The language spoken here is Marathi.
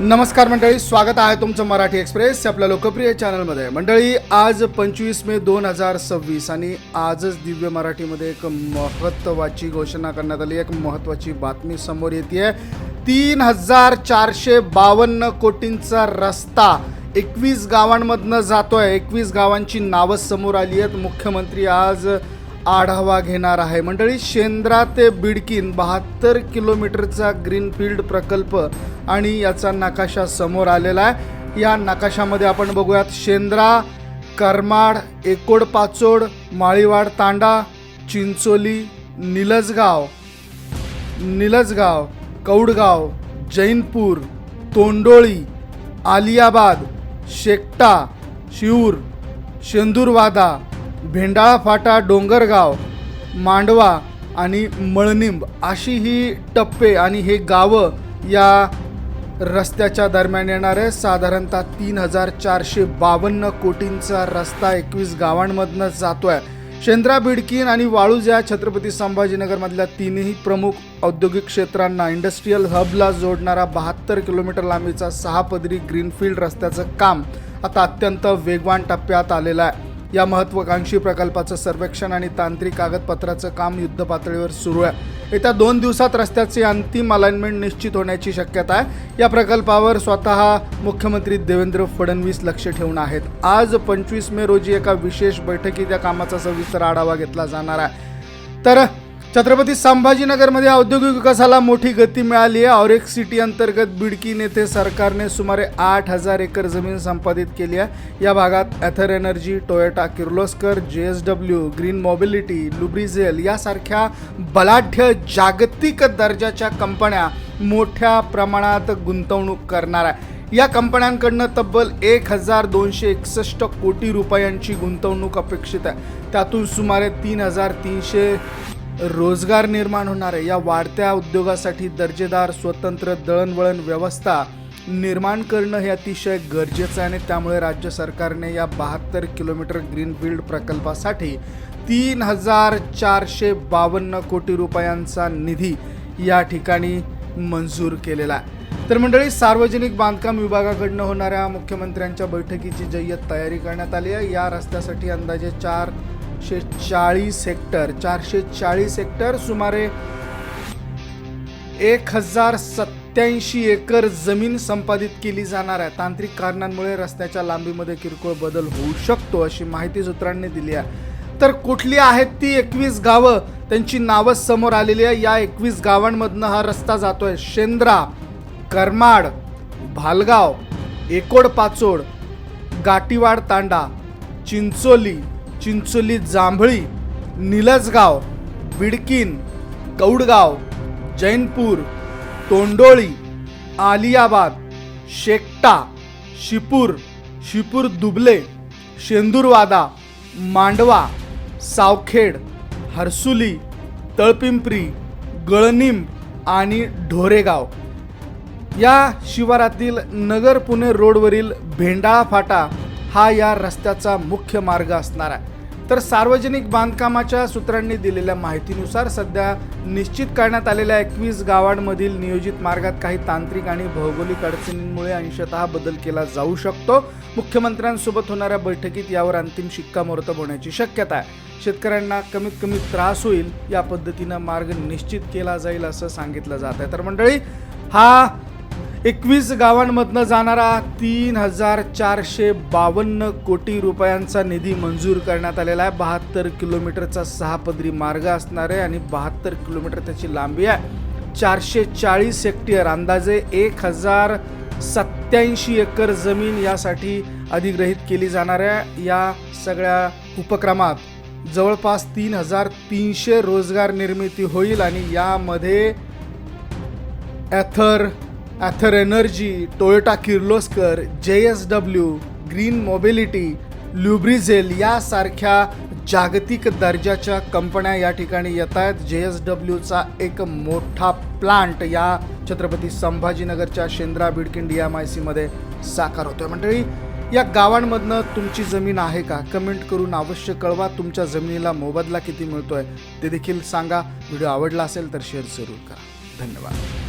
नमस्कार मंडळी, स्वागत आहे तुमचं मराठी एक्सप्रेस आपल्या लोकप्रिय चॅनलमध्ये. मंडळी, आज 25 मे 2026 आणि आजच दिव्य मराठीमध्ये एक महत्त्वाची घोषणा करण्यात आली. एक महत्त्वाची बातमी समोर येते. 3452 कोटींचा रस्ता 21 गावांमधनं जातोय. 21 गावांची नावं समोर आली आहेत. मुख्यमंत्री आज आढावा घेणार आहे. मंडळी, शेंद्रा ते बिडकीन 72 किलोमीटरचा ग्रीनफील्ड प्रकल्प आणि याचा नकाशा समोर आलेला आहे. या नकाशामध्ये आपण बघूयात शेंद्रा, करमाड, एकोड पाचोड, माळीवाड तांडा, चिंचोली, निलजगाव, कौडगाव, जैनपूर, तोंडोळी, आलियाबाद, शेकटा, शिऊर, शेंदूरवादा, भेंडाळा फाटा, डोंगरगाव, मांडवा आणि मळनिंब अशी ही टप्पे आणि हे गावं या रस्त्याच्या दरम्यान येणार आहे. साधारणतः 3452 कोटींचा रस्ता 21 गावांमधनं जातोय. शेंद्रा, बिडकीन आणि वाळूज या छत्रपती संभाजीनगरमधल्या तीनही प्रमुख औद्योगिक क्षेत्रांना इंडस्ट्रीयल हबला जोडणारा 72 किलोमीटर लांबीचा 6 पदरी ग्रीनफील्ड रस्त्याचं काम आता अत्यंत वेगवान टप्प्यात आलेलं आहे. या महत्त्वाकांक्षी प्रकल्पाचं सर्वेक्षण आणि तांत्रिक कागदपत्राचं काम युद्धपातळीवर सुरू आहे. येत्या 2 दिवसात रस्त्याचे अंतिम अलाइनमेंट निश्चित होण्याची शक्यता आहे. या प्रकल्पावर स्वतः मुख्यमंत्री देवेंद्र फडणवीस लक्ष ठेवून आहेत. आज 25 मे रोजी एका विशेष बैठकीत या कामाचा सविस्तर आढावा घेतला जाणार आहे. तर छत्रपती संभाजीनगरमध्ये औद्योगिक विकासाला मोठी गती मिळाली आहे. ऑरेक्स सिटी अंतर्गत बिडकीन येथे सरकारने सुमारे 8000 एकर जमीन संपादित केली आहे. या भागात Ather energy, Toyota, Kirloskar, JSW, green mobility, Lubrizol यासारख्या बलाढ्य जागतिक दर्जाच्या कंपन्या मोठ्या प्रमाणात गुंतवणूक करणार आहे. या कंपन्यांकडनं तब्बल 1261 कोटी रुपयांची गुंतवणूक अपेक्षित आहे. त्यातून सुमारे 3300 रोजगार निर्माण होणार आहे. या वाढत्या उद्योगासाठी दर्जेदार स्वतंत्र दळणवळण व्यवस्था निर्माण करणं हे अतिशय गरजेचं आहे आणि त्यामुळे राज्य सरकारने या 72 किलोमीटर ग्रीनफील्ड प्रकल्पासाठी 3452 कोटी रुपयांचा निधी या ठिकाणी मंजूर केलेला आहे. तर मंडळी, सार्वजनिक बांधकाम विभागाकडनं होणाऱ्या मुख्यमंत्र्यांच्या बैठकीची जय्यत तयारी करण्यात आली आहे. या रस्त्यासाठी अंदाजे 440 हेक्टर सुमारे 1087 एकर जमीन संपादित केली जाणार आहे. तांत्रिक कारणांमुळे रस्त्याच्या लांबीमध्ये किरकोळ बदल होऊ शकतो अशी माहिती सूत्रांनी दिली आहे. तर कुठली आहेत ती 21 गावं, त्यांची नावं समोर आलेली आहे. या 21 गावांमधनं हा रस्ता जातोय. शेंद्रा, करमाड, भालगाव, एकोड पाचोड, गाटीवाड तांडा, चिंचोली जांभळी, निलजगाव, बिडकीन, कौडगाव, जैनपूर, तोंडोळी, आलियाबाद, शेकटा, शिपूर दुबले, शेंदूरवादा, मांडवा, सावखेड, हर्सुली, तळपिंपरी, गळनिंब आणि ढोरेगाव या शिवारातील नगर पुणे रोडवरील भेंडाळा फाटा हा या रस्त्याचा मुख्य मार्ग असणार आहे. तर सार्वजनिक बांधकामाच्या सूत्रांनी दिलेल्या माहितीनुसार सध्या निश्चित करण्यात आलेल्या 21 गावांमधील नियोजित मार्गात काही तांत्रिक आणि भौगोलिक अडचणींमुळे अंशतः बदल केला जाऊ शकतो. मुख्यमंत्र्यांसोबत होणाऱ्या बैठकीत यावर अंतिम शिक्कामोर्तब होण्याची शक्यता आहे. शेतकऱ्यांना कमीत कमी त्रास होईल या पद्धतीनं मार्ग निश्चित केला जाईल असं सांगितलं जात आहे. तर मंडळी, हा 21 गावांमधनं जाणारा 3452 कोटी रुपयांचा निधी मंजूर करण्यात आलेला आहे. 72 किलोमीटरचा 6 पदरी मार्ग असणार आहे आणि 72 किलोमीटर त्याची लांबी आहे. 440 हेक्टर अंदाजे 1087 एकर जमीन यासाठी अधिग्रहित केली जाणार आहे. या सगळ्या उपक्रमात जवळपास 3300 रोजगार निर्मिती होईल आणि यामध्ये Ather energy, Toyota, Kirloskar, JSW, green mobility, Lubrizol यासारख्या जागतिक दर्जाच्या कंपन्या या ठिकाणी येत आहेत. JSWचा एक मोठा प्लांट या छत्रपती संभाजीनगरच्या शेंद्रा बिडकीन DMIC मध्ये साकार होतोय. मंडळी, या गावांमधनं तुमची जमीन आहे का? कमेंट करून अवश्य कळवा. तुमच्या जमिनीला मोबदला किती मिळतोय ते देखील सांगा. व्हिडिओ आवडला असेल तर शेअर जरूर करा. धन्यवाद.